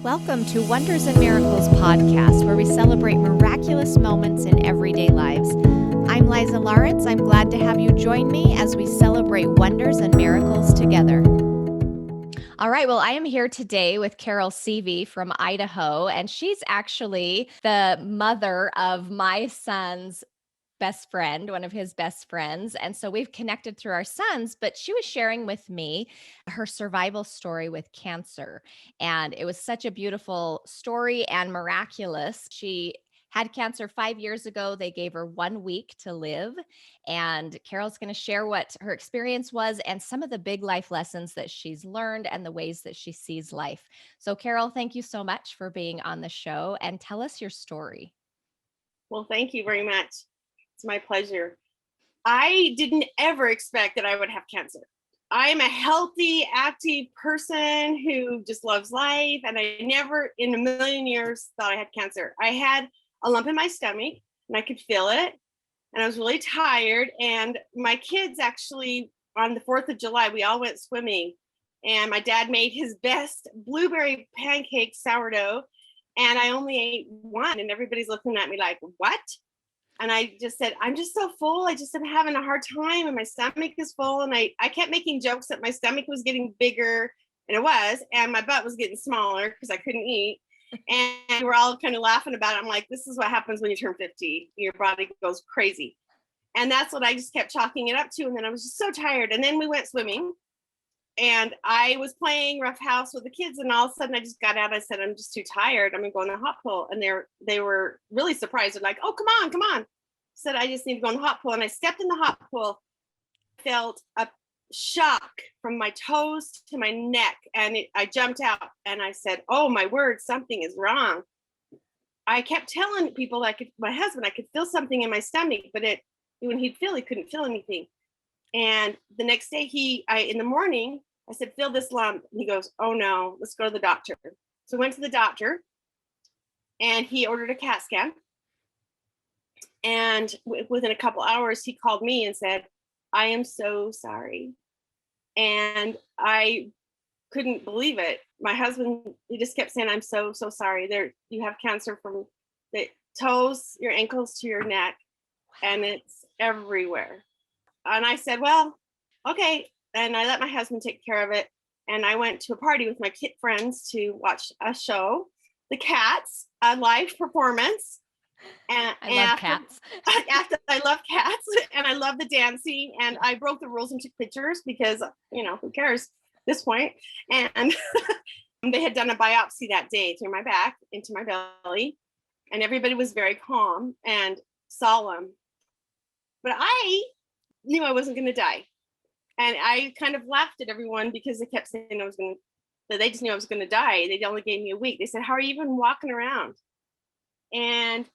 Welcome to Wonders and Miracles podcast, where we celebrate miraculous moments in everyday lives. I'm Liza Lawrence. I'm glad to have you join me as we celebrate wonders and miracles together. All right, well, I am here today with Carol Seavey from Idaho, and she's actually the mother of my son's best friend, one of his best friends. And so we've connected through our sons, but she was sharing with me her survival story with cancer. And it was such a beautiful story and miraculous. She had cancer 5 years ago. They gave her 1 week to live. And Carol's going to share what her experience was and some of the big life lessons that she's learned and the ways that she sees life. So, Carol, thank you so much for being on the show and tell us your story. Well, thank you very much. It's my pleasure. I didn't ever expect that I would have cancer. I'm a healthy, active person who just loves life. And I never in a million years thought I had cancer. I had a lump in my stomach and I could feel it. And I was really tired. And my kids actually, on the 4th of July, we all went swimming. And my dad made his best blueberry pancake sourdough. And I only ate one. And everybody's looking at me like, what? And I just said, I'm just so full. I just am having a hard time and my stomach is full. And I kept making jokes that my stomach was getting bigger, and it was, and my butt was getting smaller because I couldn't eat. And we're all kind of laughing about it. I'm like, this is what happens when you turn 50. Your body goes crazy. And that's what I just kept chalking it up to. And then I was just so tired. And then we went swimming. And I was playing rough house with the kids, and all of a sudden I just got out. I said, I'm just too tired. I'm gonna go in the hot pool. And they were really surprised. They're like, oh, come on. I said, I just need to go in the hot pool. And I stepped in the hot pool, felt a shock from my toes to my neck. And I jumped out and I said, oh my word, something is wrong. I kept telling people, my husband, I could feel something in my stomach, but when he'd feel, he couldn't feel anything. And the next day in the morning, I said, feel this lump. And he goes, oh no, let's go to the doctor. So I went to the doctor and he ordered a CAT scan. And within a couple hours, he called me and said, I am so sorry. And I couldn't believe it. My husband, he just kept saying, I'm so sorry. You have cancer from the toes, your ankles to your neck, and it's everywhere. And I said, well, okay. And I let my husband take care of it. And I went to a party with my kid friends to watch a show, The Cats, a live performance. And I love cats. I love cats and I love the dancing. And I broke the rules and took pictures because, who cares at this point? And they had done a biopsy that day through my back into my belly. And everybody was very calm and solemn. But I knew I wasn't going to die. And I kind of laughed at everyone because they kept saying they just knew I was going to die. They only gave me a week. They said, how are you even walking around? And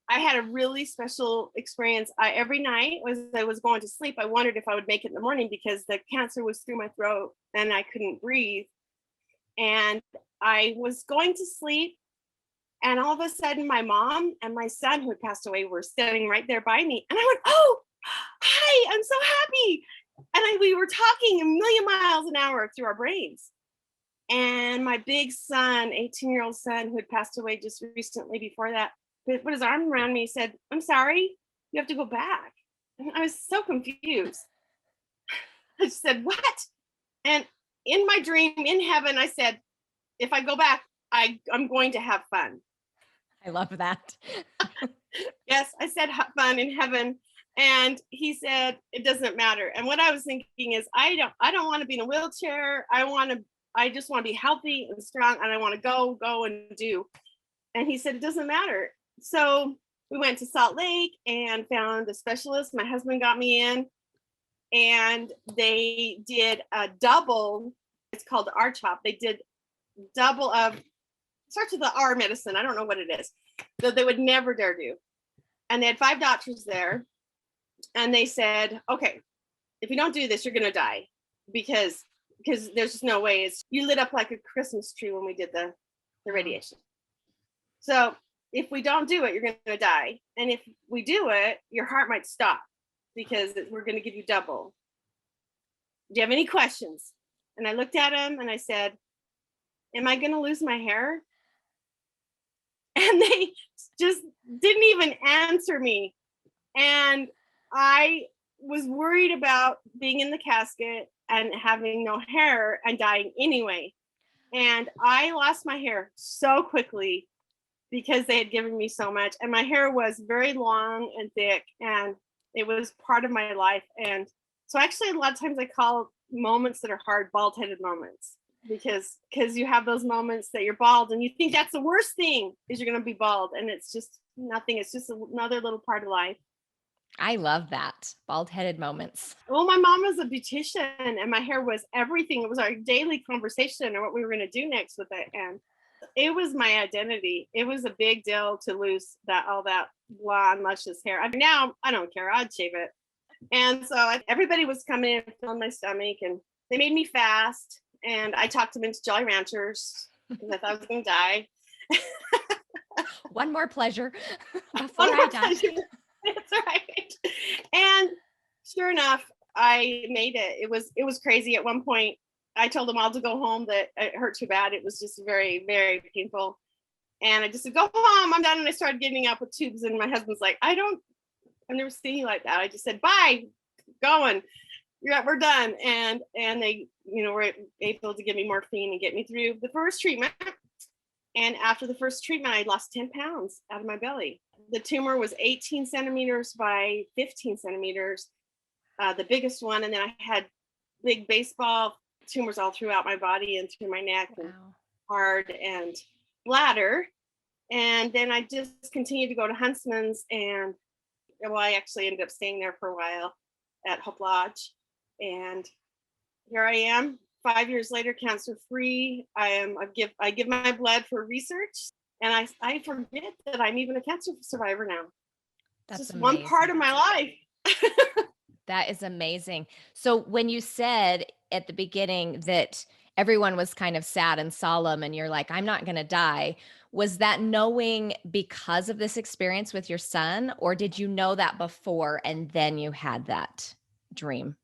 I had a really special experience. Every night as I was going to sleep, I wondered if I would make it in the morning because the cancer was through my throat and I couldn't breathe. And I was going to sleep. And all of a sudden, my mom and my son, who had passed away, were standing right there by me. And I went, oh, hi, I'm so happy. And we were talking a million miles an hour through our brains. And my big son, 18-year-old son, who had passed away just recently before that, put his arm around me and said, I'm sorry, you have to go back. And I was so confused. I just said, what? And in my dream, in heaven, I said, if I go back, I'm going to have fun. I love that. Yes, I said have fun in heaven. And he said, it doesn't matter. And what I was thinking is, I don't want to be in a wheelchair. I just want to be healthy and strong. And I want to go and do. And he said, it doesn't matter. So we went to Salt Lake and found a specialist. My husband got me in and they did a double. It's called RCHOP. They did double of, starts with the R medicine. I don't know what it is. So they would never dare do. And they had 5 doctors there. And they said, okay, if you don't do this, you're going to die because there's just no way. You lit up like a Christmas tree when we did the radiation. So if we don't do it, you're going to die. And if we do it, your heart might stop because we're going to give you double. Do you have any questions? And I looked at him and I said, am I going to lose my hair? And they just didn't even answer me. And I was worried about being in the casket and having no hair and dying anyway. And I lost my hair so quickly because they had given me so much. And my hair was very long and thick, and it was part of my life. And so actually, a lot of times I call moments that are hard bald-headed moments, because you have those moments that you're bald and you think that's the worst thing is you're going to be bald, and it's just nothing. It's just another little part of life. I love that. Bald-headed moments. Well, my mom was a beautician and my hair was everything. It was our daily conversation and what we were going to do next with it. And it was my identity. It was a big deal to lose all that blonde, luscious hair. Now I don't care. I'd shave it. And so everybody was coming in and feeling my stomach, and they made me fast. And I talked them into Jolly Ranchers because I thought I was going to die. One more pleasure before I die. That's right. And sure enough, I made it. It was crazy. At one point, I told them all to go home, that it hurt too bad. It was just very, very painful. And I just said, go home, I'm done. And I started getting up with tubes. And my husband's like, I've never seen you like that. I just said, bye, going. We're done. And they, were able to give me morphine and get me through the first treatment. And after the first treatment, I lost 10 pounds out of my belly. The tumor was 18 centimeters by 15 centimeters, the biggest one. And then I had big baseball tumors all throughout my body and through my neck and heart and bladder. And then I just continued to go to Huntsman's, and I actually ended up staying there for a while at Hope Lodge. And here I am 5 years later, cancer free. I give my blood for research, and I forget that I'm even a cancer survivor now. That's just amazing. One part of my life. That is amazing. So when you said at the beginning that everyone was kind of sad and solemn, and you're like, I'm not going to die, was that knowing because of this experience with your son, or did you know that before and then you had that dream?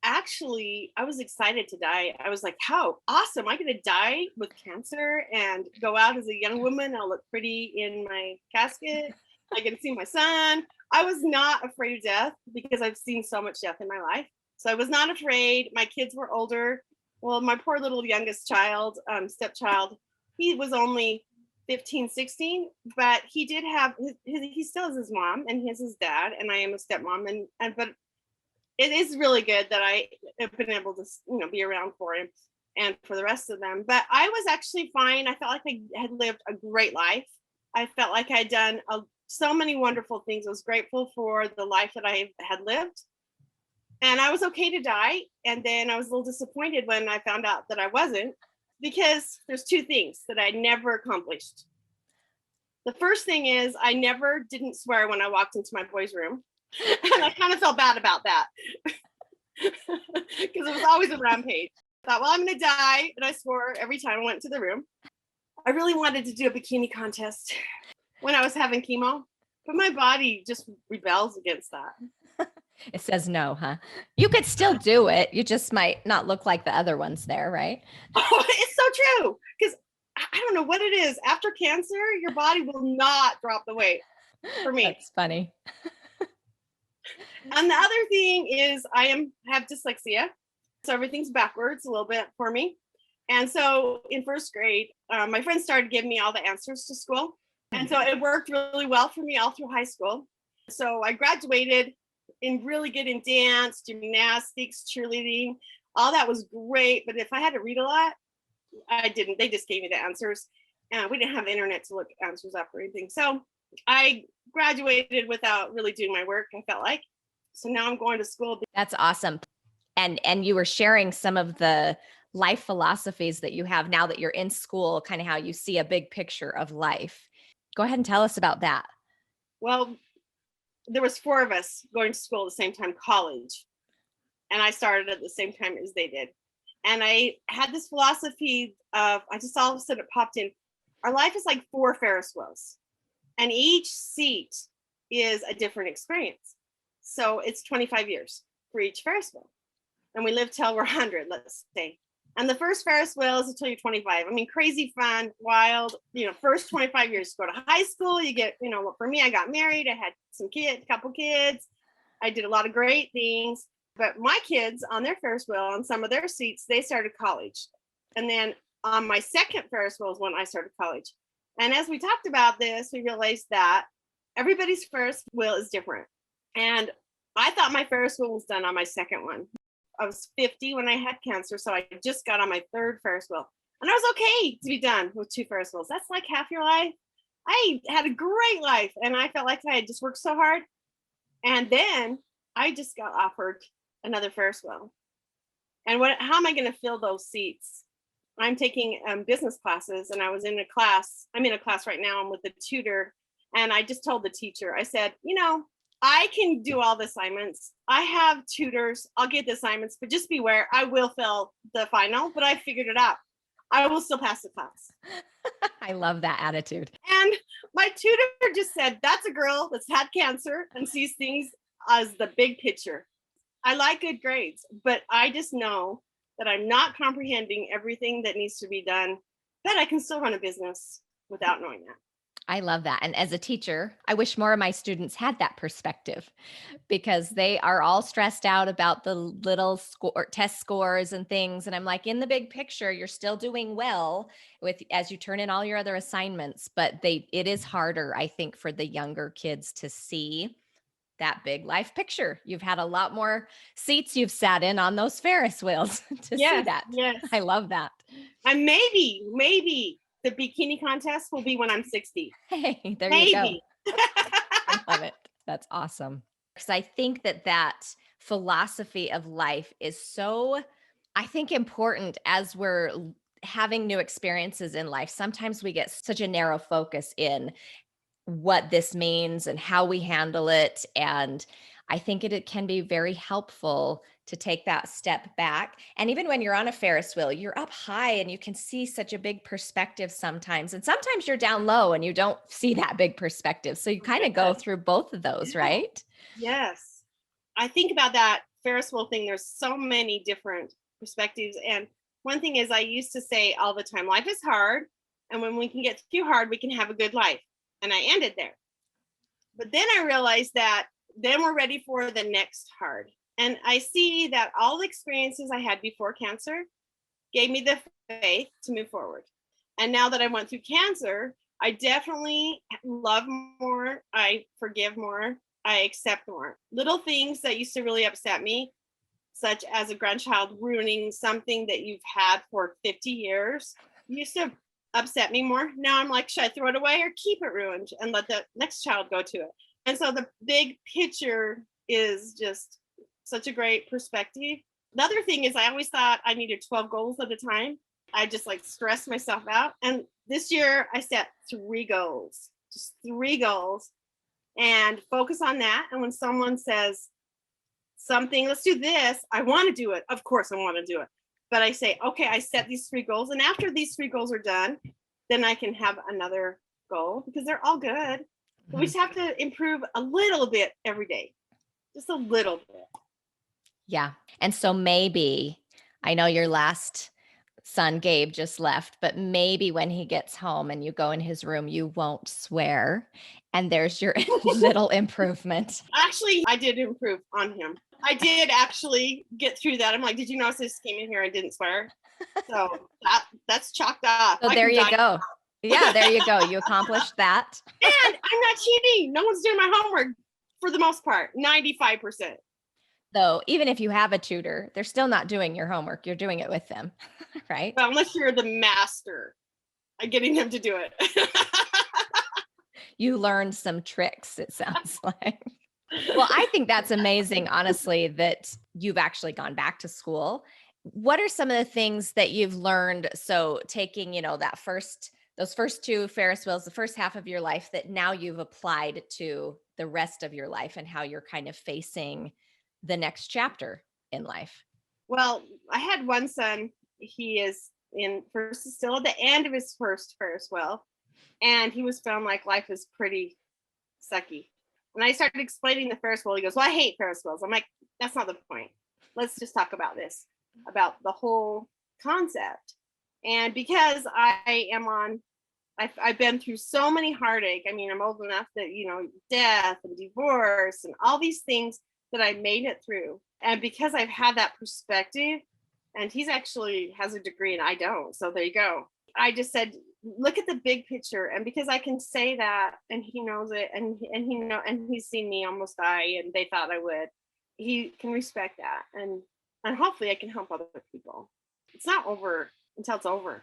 Actually, I was excited to die. I was like, how awesome. I'm going to die with cancer and go out as a young woman. I'll look pretty in my casket. I get to see my son. I was not afraid of death because I've seen so much death in my life. So I was not afraid. My kids were older. Well, my poor little youngest child, stepchild, he was only 15, 16, but he did have, he still has his mom and he has his dad, and I am a stepmom. But it is really good that I have been able to, be around for him and for the rest of them. But I was actually fine. I felt like I had lived a great life. I felt like I'd done so many wonderful things. I was grateful for the life that I had lived. And I was okay to die. And then I was a little disappointed when I found out that I wasn't, because there's two things that I never accomplished. The first thing is I never didn't swear when I walked into my boys' room. And I kind of felt bad about that because it was always a rampage. I thought, well, I'm going to die. And I swore every time I went to the room. I really wanted to do a bikini contest when I was having chemo, but my body just rebels against that. It says no, huh? You could still do it. You just might not look like the other ones there, right? Oh, it's so true. Because I don't know what it is. After cancer, your body will not drop the weight for me. That's funny. And the other thing is I have dyslexia. So everything's backwards a little bit for me. And so in first grade, my friends started giving me all the answers to school. And so it worked really well for me all through high school. So I graduated really good in dance, gymnastics, cheerleading. All that was great. But if I had to read a lot, I didn't. They just gave me the answers. And we didn't have the internet to look answers up or anything. So I graduated without really doing my work, I felt like. So now I'm going to school. That's awesome. And you were sharing some of the life philosophies that you have now that you're in school, kind of how you see a big picture of life. Go ahead and tell us about that. Well, there was 4 of us going to school at the same time, college. And I started at the same time as they did. And I had this philosophy of, I just all of a sudden it popped in. Our life is like 4 Ferris Wheels. And each seat is a different experience. So it's 25 years for each Ferris wheel. And we live till we're 100, let's say. And the first Ferris wheel is until you're 25. I mean, crazy fun, wild, first 25 years, go to high school, you get, for me, I got married, I had couple kids. I did a lot of great things, but my kids on their Ferris wheel, on some of their seats, they started college. And then on my second Ferris wheel is when I started college. And as we talked about this, we realized that everybody's Ferris wheel is different. And I thought my Ferris wheel was done on my second one. I was 50 when I had cancer, so I just got on my third Ferris wheel. And I was okay to be done with 2 Ferris wheels. That's like half your life. I had a great life, and I felt like I had just worked so hard. And then I just got offered another Ferris wheel. And how am I going to fill those seats? I'm taking business classes, and I was in a class. I'm in a class right now. I'm with a tutor. And I just told the teacher, I said, I can do all the assignments. I have tutors. I'll get the assignments, but just beware, I will fail the final, but I figured it out. I will still pass the class. I love that attitude. And my tutor just said, that's a girl that's had cancer and sees things as the big picture. I like good grades, but I just know that I'm not comprehending everything that needs to be done, but I can still run a business without knowing that. I love that. And as a teacher, I wish more of my students had that perspective, because they are all stressed out about the little test scores and things. And I'm like, in the big picture, you're still doing well as you turn in all your other assignments, but it is harder, I think, for the younger kids to see that big life picture. You've had a lot more seats you've sat in on those Ferris wheels to see that. Yes. I love that. And maybe the bikini contest will be when I'm 60. Hey, there you go. I love it. That's awesome. Because I think that philosophy of life is so, I think, important as we're having new experiences in life. Sometimes we get such a narrow focus in what this means and how we handle it. And I think it can be very helpful to take that step back. And even when you're on a Ferris wheel, you're up high and you can see such a big perspective sometimes. And sometimes you're down low and you don't see that big perspective. So you kind of go through both of those, right? Yes. I think about that Ferris wheel thing. There's so many different perspectives. And one thing is, I used to say all the time, life is hard. And when we can get too hard, we can have a good life. And I ended there. But then I realized that then we're ready for the next hard. And I see that all the experiences I had before cancer gave me the faith to move forward. And now that I went through cancer, I definitely love more. I forgive more. I accept more. Little things that used to really upset me, such as a grandchild ruining something that you've had for 50 years, used to upset me more. Now I'm like, should I throw it away or keep it ruined and let the next child go to it? And so the big picture is just such a great perspective. The other thing is, I always thought I needed 12 goals at a time. I just stressed myself out. And this year I set 3 goals, just 3 goals, and focus on that. And when someone says something, let's do this, I want to do it. Of course I want to do it. But I say, okay, I set these 3 goals. And after these 3 goals are done, then I can have another goal, because they're all good. But we just have to improve a little bit every day, just a little bit. Yeah. And so maybe, I know your last son, Gabe, just left, but maybe when he gets home and you go in his room, you won't swear. And there's your little improvement. Actually, I did improve on him. I did actually get through that. I'm like, did you notice I just came in here and didn't swear? So that's chalked off. So there you go. Yeah, there you go. You accomplished that. And I'm not cheating. No one's doing my homework for the most part, 95%. So even if you have a tutor, they're still not doing your homework. You're doing it with them, right? Well, unless you're the master at getting them to do it. You learned some tricks, it sounds like. Well, I think that's amazing, honestly, that you've actually gone back to school. What are some of the things that you've learned? So taking, those first 2 Ferris wheels, the first half of your life, that now you've applied to the rest of your life and how you're kind of facing the next chapter in life. Well, I had one son. He is still at the end of his first Ferris wheel. And he was feeling like life is pretty sucky. And I started explaining the Ferris wheel. He goes, well, I hate Ferris wheels. I'm like, that's not the point. Let's just talk about this, about the whole concept. And because I've been through so many heartache. I mean, I'm old enough that, death and divorce and all these things that I made it through. And because I've had that perspective, and he's actually has a degree and I don't. So there you go. I just said, look at the big picture. And because I can say that, and he knows it, and he's seen me almost die, and they thought I would, he can respect that. And hopefully I can help other people. It's not over until it's over.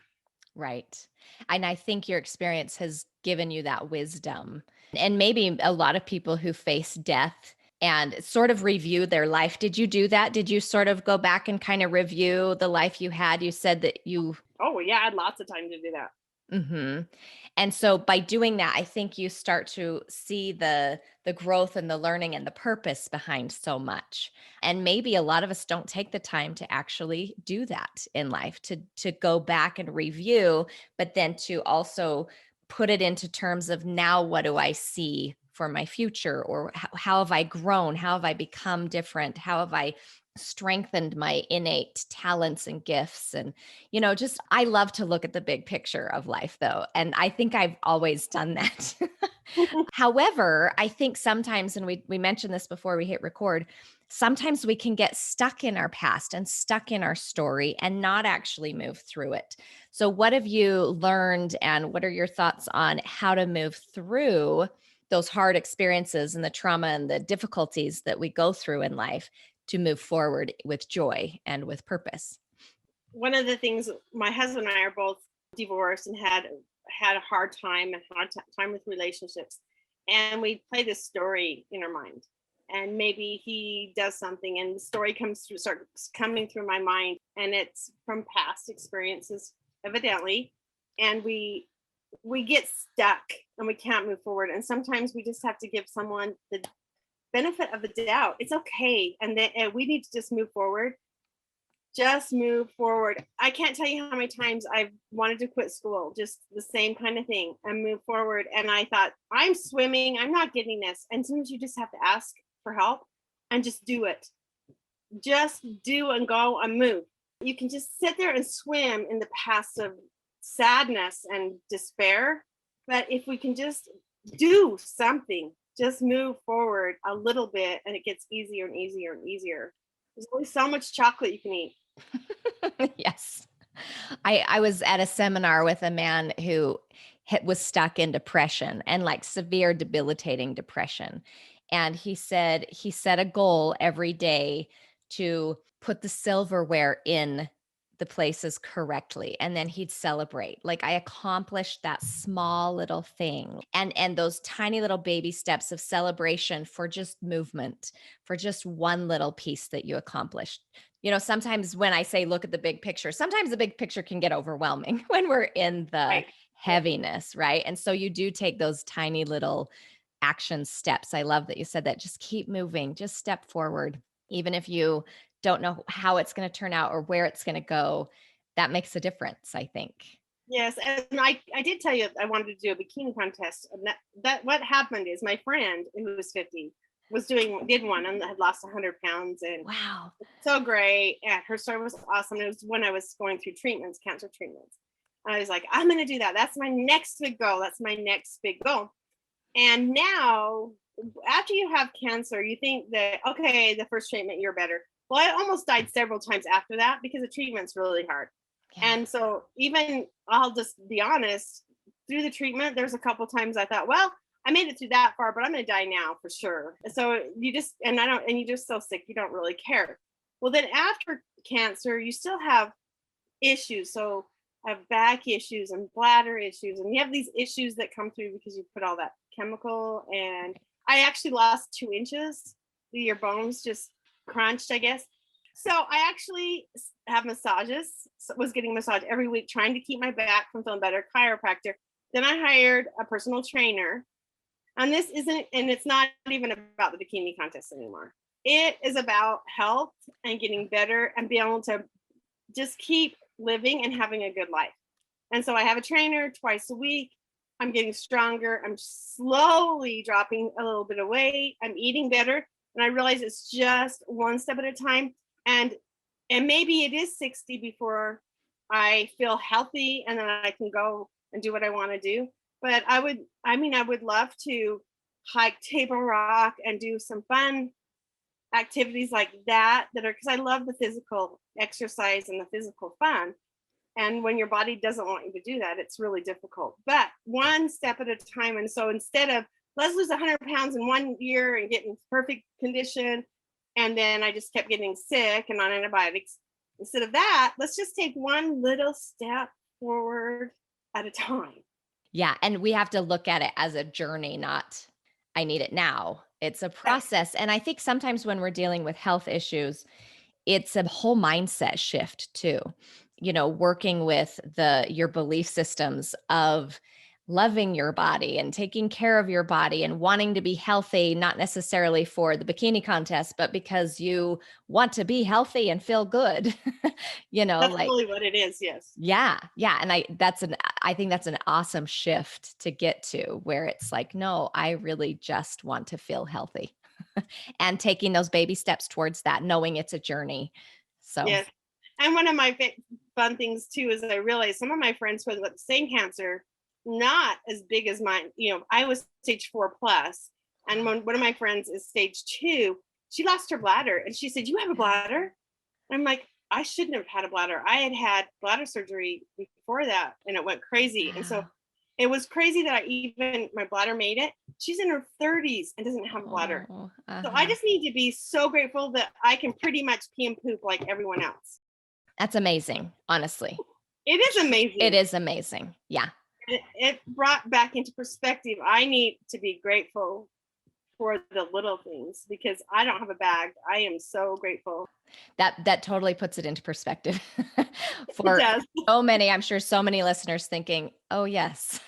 Right. And I think your experience has given you that wisdom. And maybe a lot of people who face death and sort of review their life. Did you do that? Did you sort of go back and kind of review the life you had? You said that you. Oh, yeah, I had lots of time to do that. And so by doing that, I think you start to see the growth and the learning and the purpose behind so much. And maybe a lot of us don't take the time to actually do that in life, to go back and review, but then to also put it into terms of, now what do I see for my future? Or how have I grown? How have I become different? How have I strengthened my innate talents and gifts? And just, I love to look at the big picture of life, though, and I think I've always done that. However, I think sometimes, and we mentioned this before we hit record, sometimes we can get stuck in our past and stuck in our story and not actually move through it. So what have you learned, and what are your thoughts on how to move through those hard experiences and the trauma and the difficulties that we go through in life to move forward with joy and with purpose? One of the things, my husband and I are both divorced and had a hard time with relationships. And we play this story in our mind. And maybe he does something and the story starts coming through my mind, and it's from past experiences, evidently. And we get stuck and we can't move forward. And sometimes we just have to give someone the benefit of the doubt. It's okay. And we need to just move forward. Just move forward. I can't tell you how many times I've wanted to quit school, just the same kind of thing, and move forward. And I thought, I'm swimming, I'm not getting this. And sometimes you just have to ask for help and just do it. Just do and go and move. You can just sit there and swim in the past of sadness and despair. But if we can just do something, just move forward a little bit, and it gets easier and easier and easier. There's only so much chocolate you can eat. Yes. I was at a seminar with a man who was stuck in depression, and like severe debilitating depression. And he said he set a goal every day to put the silverware in the places correctly, and then he'd celebrate, like, I accomplished that small little thing. And those tiny little baby steps of celebration for just movement, for just one little piece that you accomplished. Sometimes when I say look at the big picture, sometimes the big picture can get overwhelming when we're in the Right. heaviness, right? And so you do take those tiny little action steps. I love that you said that. Just keep moving, just step forward, even if you don't know how it's going to turn out or where it's going to go. That makes a difference, I think. Yes, and I did tell you I wanted to do a bikini contest. And that what happened is my friend who was 50 did one and had lost 100 pounds, and Wow. so great. And her story was awesome. It was when I was going through cancer treatments. And I was like, I'm going to do that. That's my next big goal. That's my next big goal. And now, after you have cancer, you think that, okay, the first treatment, you're better. Well, I almost died several times after that because the treatment's really hard. Yeah. And so even, I'll just be honest, through the treatment, there's a couple times I thought, well, I made it through that far, but I'm going to die now for sure. So you're just so sick, you don't really care. Well, then after cancer, you still have issues. So I have back issues and bladder issues, and you have these issues that come through because you put all that chemical. And I actually lost 2 inches. Your bones just crunched, I guess. So I actually have massages. Was getting massage every week, trying to keep my back from feeling better. Chiropractor. Then I hired a personal trainer. And it's not even about the bikini contest anymore. It is about health and getting better and being able to just keep living and having a good life. And so I have a trainer twice a week. I'm getting stronger. I'm slowly dropping a little bit of weight. I'm eating better. And I realize it's just one step at a time. And maybe it is 60 before I feel healthy, and then I can go and do what I want to do. But I would love to hike Table Rock and do some fun activities like that are, because I love the physical exercise and the physical fun. And when your body doesn't want you to do that, it's really difficult. But one step at a time. And so instead of let's lose 100 pounds in 1 year and get in perfect condition, and then I just kept getting sick and on antibiotics, instead of that, let's just take one little step forward at a time. Yeah. And we have to look at it as a journey, not I need it now. It's a process. And I think sometimes when we're dealing with health issues, it's a whole mindset shift too. Working with your belief systems of loving your body and taking care of your body and wanting to be healthy, not necessarily for the bikini contest, but because you want to be healthy and feel good. That's like, really what it is. Yes. yeah. Yeah. And I think that's an awesome shift to get to, where it's like, no, I really just want to feel healthy and taking those baby steps towards that, knowing it's a journey. So, Yes. And one of my fun things too is that I realized some of my friends who had the same cancer, not as big as mine. I was stage 4 plus, and one of my friends is stage 2. She lost her bladder, and she said, "You have a bladder?" And I'm like, I shouldn't have had a bladder. I had bladder surgery before that, and it went crazy. And so wow. it was crazy that my bladder made it. She's in her 30s and doesn't have a bladder. Oh, So I uh-huh. just need to be so grateful that I can pretty much pee and poop like everyone else. That's amazing, honestly. It is It amazing. is amazing. Yeah. It brought back into perspective. I need to be grateful for the little things because I don't have a bag. I am so grateful. That totally puts it into perspective It for does. I'm sure so many listeners thinking, "Oh yes.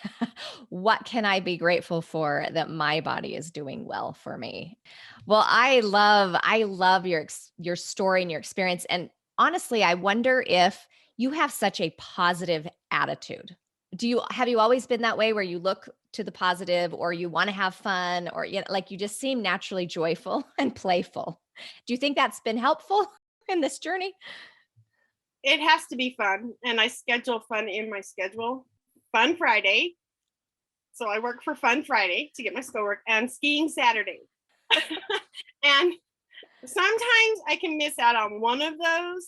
What can I be grateful for that my body is doing well for me?" Well, I love your story and your experience, and honestly, I wonder if you have such a positive attitude. Have you always been that way, where you look to the positive, or you want to have fun, or like you just seem naturally joyful and playful? Do you think that's been helpful in this journey? It has to be fun. And I schedule fun in my schedule. Fun Friday. So I work for Fun Friday to get my schoolwork and skiing Saturday. And sometimes I can miss out on one of those,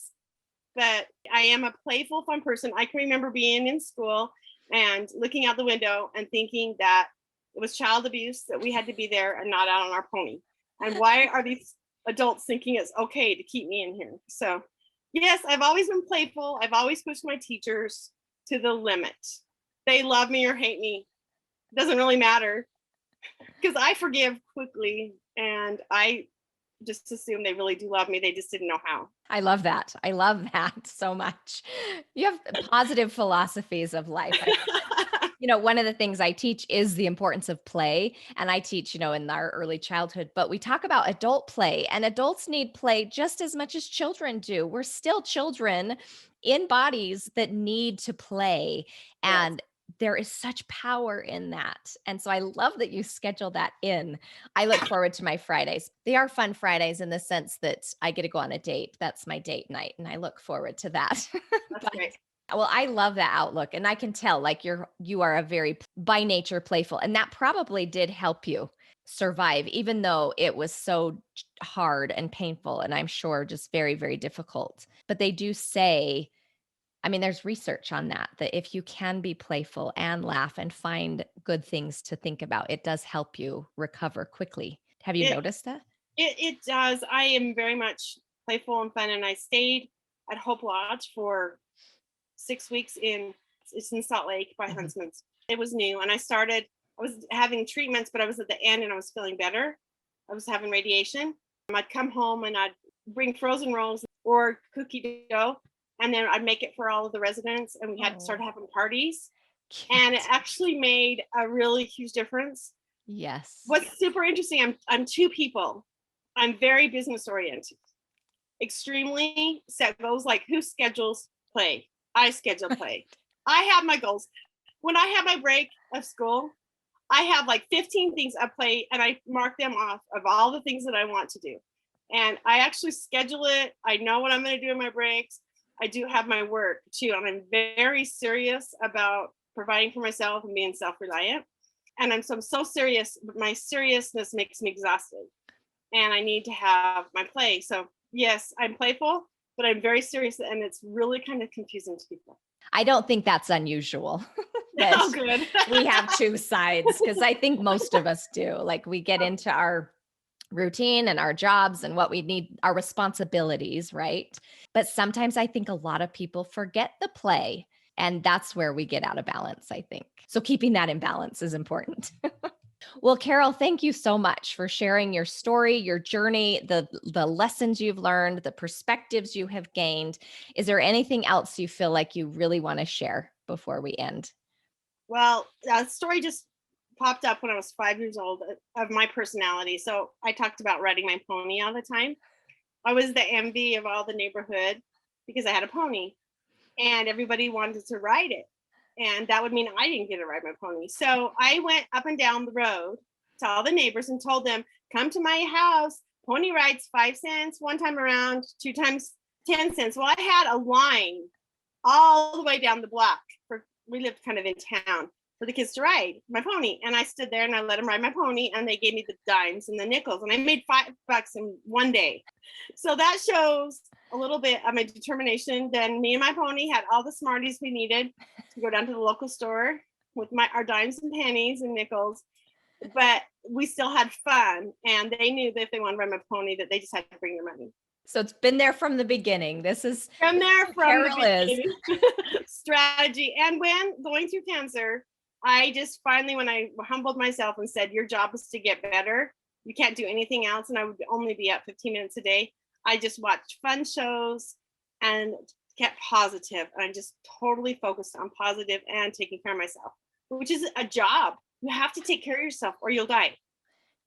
but I am a playful, fun person. I can remember being in school and looking out the window and thinking that it was child abuse that we had to be there and not out on our pony. And why are these adults thinking it's okay to keep me in here? So, yes, I've always been playful. I've always pushed my teachers to the limit. They love me or hate me. It doesn't really matter because I forgive quickly, and I just assume they really do love me. They just didn't know how. I love that. I love that so much. You have positive philosophies of life. One of the things I teach is the importance of play. And I teach, in our early childhood, but we talk about adult play, and adults need play just as much as children do. We're still children in bodies that need to play. Yes. And there is such power in that. And so I love that you schedule that in. I look forward to my Fridays. They are fun Fridays in the sense that I get to go on a date. That's my date night, and I look forward to that. That's But great. well, I love that outlook, and I can tell like you are a very by nature playful, and that probably did help you survive, even though it was so hard and painful, and I'm sure just very, very difficult. But they do say, I mean, there's research on that if you can be playful and laugh and find good things to think about, it does help you recover quickly. Have you It noticed that? it does. I am very much playful and fun, and I stayed at Hope Lodge for 6 weeks it's in Salt Lake by Mhm. Huntsman's. It was new, and I was having treatments, but I was at the end and I was feeling better. I was having radiation. I'd come home and I'd bring frozen rolls or cookie dough, and then I'd make it for all of the residents, and we had Oh, started having parties, and it cute. actually made a really huge difference. Yes. What's super interesting, I'm two people. I'm very business oriented, extremely set goals, like who schedules play? I schedule play. I have my goals. When I have my break of school, I have like 15 things I play, and I mark them off of all the things that I want to do. And I actually schedule it. I know what I'm going to do in my breaks. I do have my work too. And I'm very serious about providing for myself and being self-reliant. And I'm so serious, but my seriousness makes me exhausted. And I need to have my play. So yes, I'm playful, but I'm very serious. And it's really kind of confusing to people. I don't think that's unusual. That Oh, good. we have two sides, because I think most of us do. Like, we get into our routine and our jobs and what we need, our responsibilities, right? But sometimes I think a lot of people forget the play, and that's where we get out of balance, I think. So keeping that in balance is important. Well, Carol, thank you so much for sharing your story, your journey, the lessons you've learned, the perspectives you have gained. Is there anything else you feel like you really want to share before we end? Well, that story just popped up when I was 5 years old of my personality. So I talked about riding my pony all the time. I was the envy of all the neighborhood because I had a pony and everybody wanted to ride it. And that would mean I didn't get to ride my pony. So I went up and down the road to all the neighbors and told them, come to my house. Pony rides 5 cents one time around, 2 times 10 cents. Well, I had a line all the way down the block. We lived kind of in town for the kids to ride my pony. And I stood there and I let them ride my pony, and they gave me the dimes and the nickels, and I made $5 in one day. So that shows a little bit of my determination. Then me and my pony had all the Smarties we needed to go down to the local store with our dimes and pennies and nickels. But we still had fun, and they knew that if they wanted to ride my pony, that they just had to bring their money. So it's been there from the beginning. This is from Carol the beginning. Strategy. And when going through cancer, I just finally, when I humbled myself and said, your job is to get better. You can't do anything else. And I would only be up 15 minutes a day. I just watched fun shows and kept positive. And I just totally focused on positive and taking care of myself, which is a job. You have to take care of yourself or you'll die.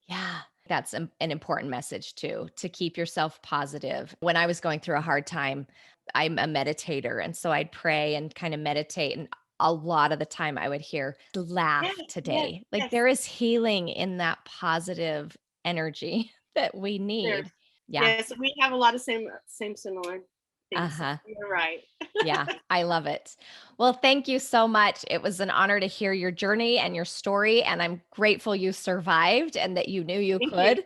Yeah, that's an important message too, to keep yourself positive. When I was going through a hard time, I'm a meditator. And so I'd pray and kind of meditate. And a lot of the time I would hear, laugh today. Like, there is healing in that positive energy that we need. Yeah. Yes, we have a lot of similar things. You're right. Yeah, I love it. Well, thank you so much. It was an honor to hear your journey and your story, and I'm grateful you survived and that you knew you could.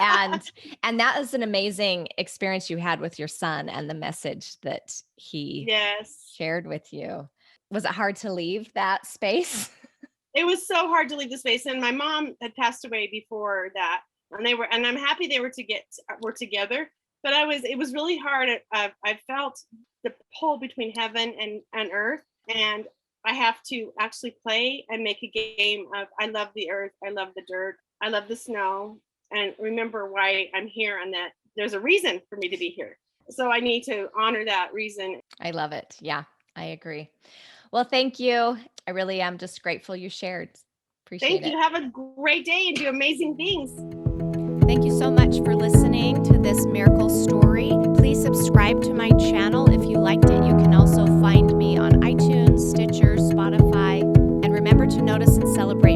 and that was an amazing experience you had with your son and the message that he shared with you. Was it hard to leave that space? It was so hard to leave the space, and my mom had passed away before that, and I'm happy they were together. But it was really hard. I felt the pull between heaven and earth. And I have to actually play and make a game of, I love the earth. I love the dirt. I love the snow. And remember why I'm here, and that there's a reason for me to be here. So I need to honor that reason. I love it. Yeah, I agree. Well, thank you. I really am just grateful you shared. Appreciate it. Thank you. Have a great day and do amazing things. Thank you so much for listening to this miracle story. Please subscribe to my channel if you liked it. You can also find me on iTunes, Stitcher, Spotify, and remember to notice and celebrate